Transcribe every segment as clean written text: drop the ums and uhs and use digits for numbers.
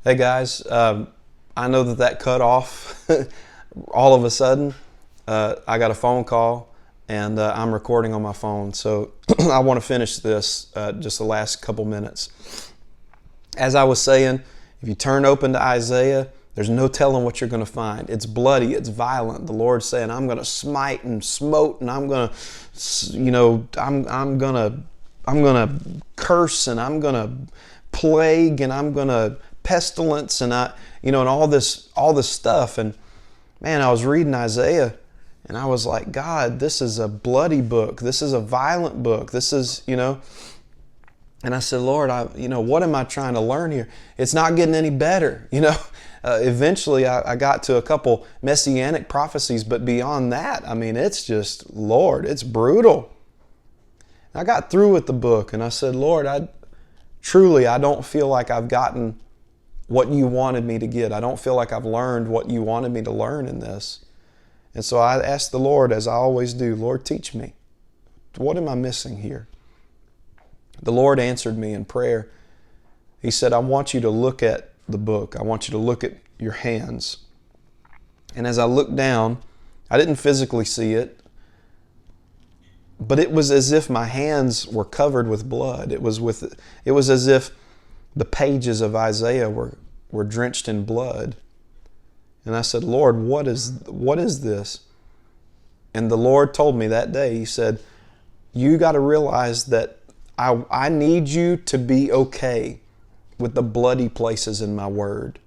Hey guys, I know that cut off all of a sudden. I got a phone call and I'm recording on my phone, so I want to finish this just the last couple minutes. As I was saying, if you turn open to Isaiah, there's no telling what you're going to find. It's bloody, it's violent. The Lord's saying, I'm going to smite and smote, and I'm going to, I'm going to curse, and I'm going to plague, and I'm going to pestilence, and and all this stuff. And man, I was reading Isaiah and I was like, God, this is a bloody book. This is a violent book. This is, and I said, Lord, what am I trying to learn here? It's not getting any better. Eventually I got to a couple messianic prophecies, but beyond that, it's just, Lord, it's brutal. I got through with the book and I said, Lord, I don't feel like I've gotten what you wanted me to get. I don't feel like I've learned what you wanted me to learn in this. And so I asked the Lord, as I always do, Lord, teach me. What am I missing here? The Lord answered me in prayer. He said, I want you to look at the book. I want you to look at your hands. And as I looked down, I didn't physically see it, but it was as if my hands were covered with blood. It was as if the pages of Isaiah were drenched in blood. And I said, Lord, what is this? And the Lord told me that day, He said, you got to realize that I need you to be okay with the bloody places in my word.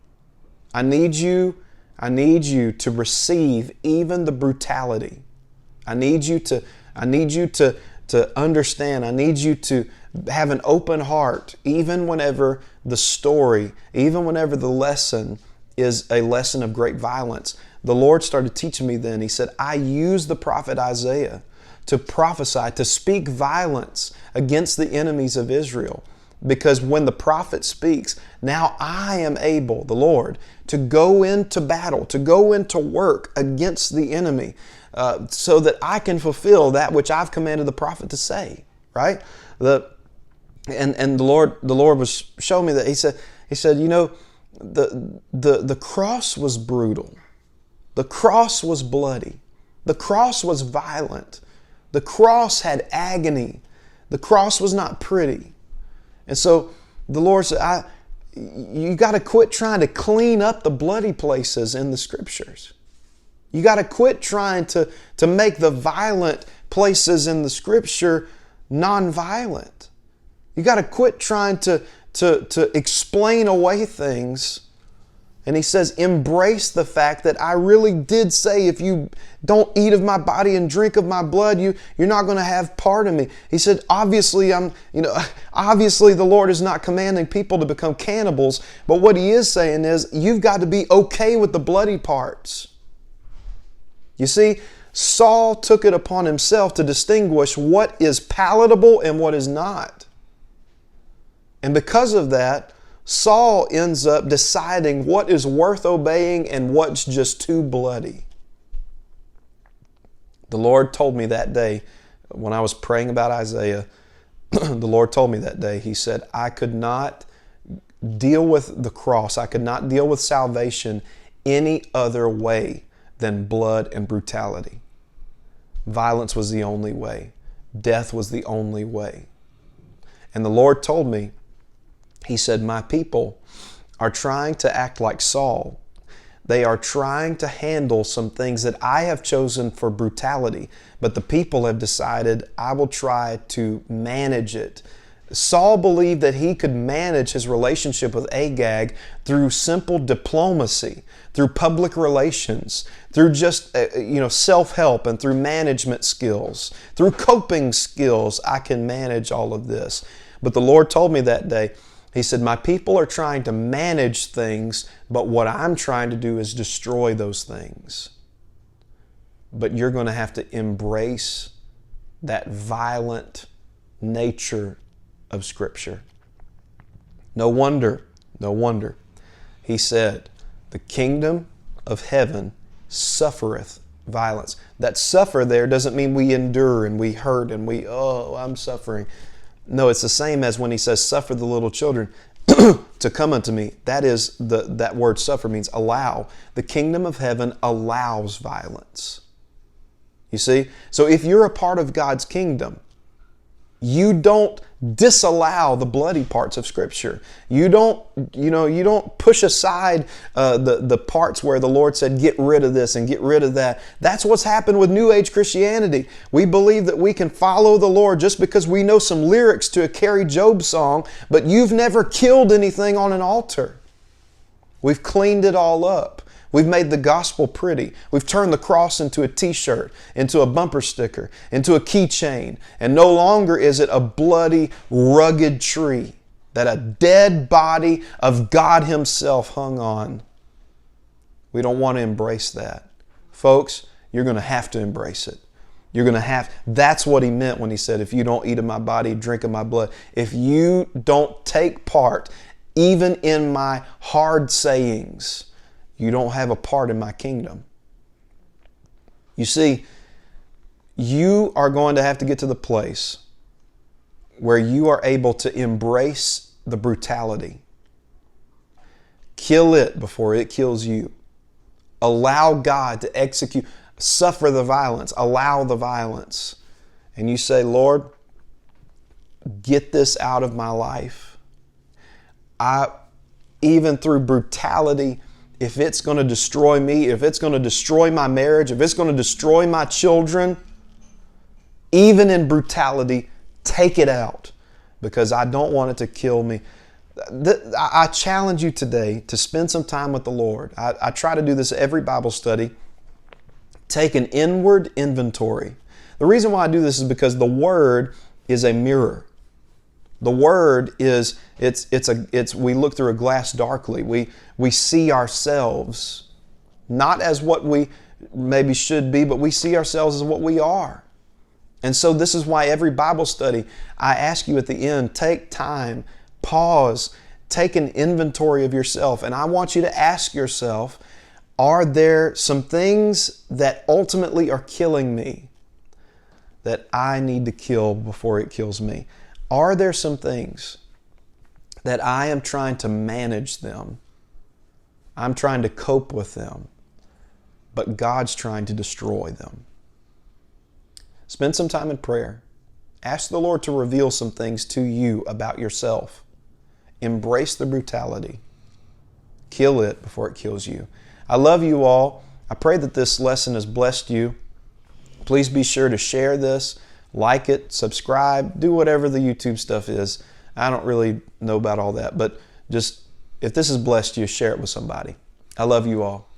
I need you to receive even the brutality. I need you to understand. I need you to have an open heart, even whenever the story, even whenever the lesson is a lesson of great violence. The Lord started teaching me then. He said, I use the prophet Isaiah to prophesy, to speak violence against the enemies of Israel. Because when the prophet speaks, now I am able, the Lord, to go into battle, to go into work against the enemy, so that I can fulfill that which I've commanded the prophet to say, right? And the Lord was showing me that. He said, the cross was brutal. The cross was bloody. The cross was violent. The cross had agony. The cross was not pretty. And so the Lord said, you got to quit trying to clean up the bloody places in the Scriptures. You got to quit trying to make the violent places in the Scripture non-violent. You got to quit trying to explain away things. And He says, embrace the fact that I really did say, if you don't eat of my body and drink of my blood, you're not going to have part of me. He said, obviously obviously the Lord is not commanding people to become cannibals, but what He is saying is, you've got to be okay with the bloody parts. You see, Saul took it upon himself to distinguish what is palatable and what is not. And because of that, Saul ends up deciding what is worth obeying and what's just too bloody. The Lord told me that day when I was praying about Isaiah, the Lord told me that day, He said, I could not deal with the cross, I could not deal with salvation any other way than blood and brutality. Violence was the only way. Death was the only way. And the Lord told me, He said, my people are trying to act like Saul. They are trying to handle some things that I have chosen for brutality, but the people have decided, I will try to manage it. Saul believed that he could manage his relationship with Agag through simple diplomacy, through public relations, through just self-help, and through management skills, through coping skills. I can manage all of this. But the Lord told me that day, He said, my people are trying to manage things, but what I'm trying to do is destroy those things. But you're going to have to embrace that violent nature of Scripture. No wonder, He said, the kingdom of heaven suffereth violence. That suffer there doesn't mean we endure and we hurt and I'm suffering. No, it's the same as when He says, suffer the little children. to come unto me. That is, that word suffer means allow. The kingdom of heaven allows violence. You see? So if you're a part of God's kingdom, you don't disallow the bloody parts of Scripture. You don't push aside the parts where the Lord said, get rid of this and get rid of that. That's what's happened with New Age Christianity. We believe that we can follow the Lord just because we know some lyrics to a Carrie Job song, but you've never killed anything on an altar. We've cleaned it all up. We've made the gospel pretty. We've turned the cross into a t-shirt, into a bumper sticker, into a keychain. And no longer is it a bloody, rugged tree that a dead body of God Himself hung on. We don't want to embrace that. Folks, you're going to have to embrace it. That's what He meant when He said, if you don't eat of my body, drink of my blood. If you don't take part, even in my hard sayings, you don't have a part in my kingdom. You see, you are going to have to get to the place where you are able to embrace the brutality. Kill it before it kills you. Allow God to execute, suffer the violence, allow the violence. And you say, Lord, get this out of my life. Even through brutality, if it's going to destroy me, if it's going to destroy my marriage, if it's going to destroy my children, even in brutality, take it out, because I don't want it to kill me. I challenge you today to spend some time with the Lord. I try to do this every Bible study. Take an inward inventory. The reason why I do this is because the Word is a mirror. The Word is, we look through a glass darkly. We see ourselves not as what we maybe should be, but we see ourselves as what we are. And so this is why every Bible study, I ask you at the end, take time, pause, take an inventory of yourself. And I want you to ask yourself, are there some things that ultimately are killing me that I need to kill before it kills me? Are there some things that I am trying to manage them? I'm trying to cope with them, but God's trying to destroy them. Spend some time in prayer. Ask the Lord to reveal some things to you about yourself. Embrace the brutality. Kill it before it kills you. I love you all. I pray that this lesson has blessed you. Please be sure to share this. Like it, subscribe, do whatever the YouTube stuff is. I don't really know about all that, but just if this has blessed you, share it with somebody. I love you all.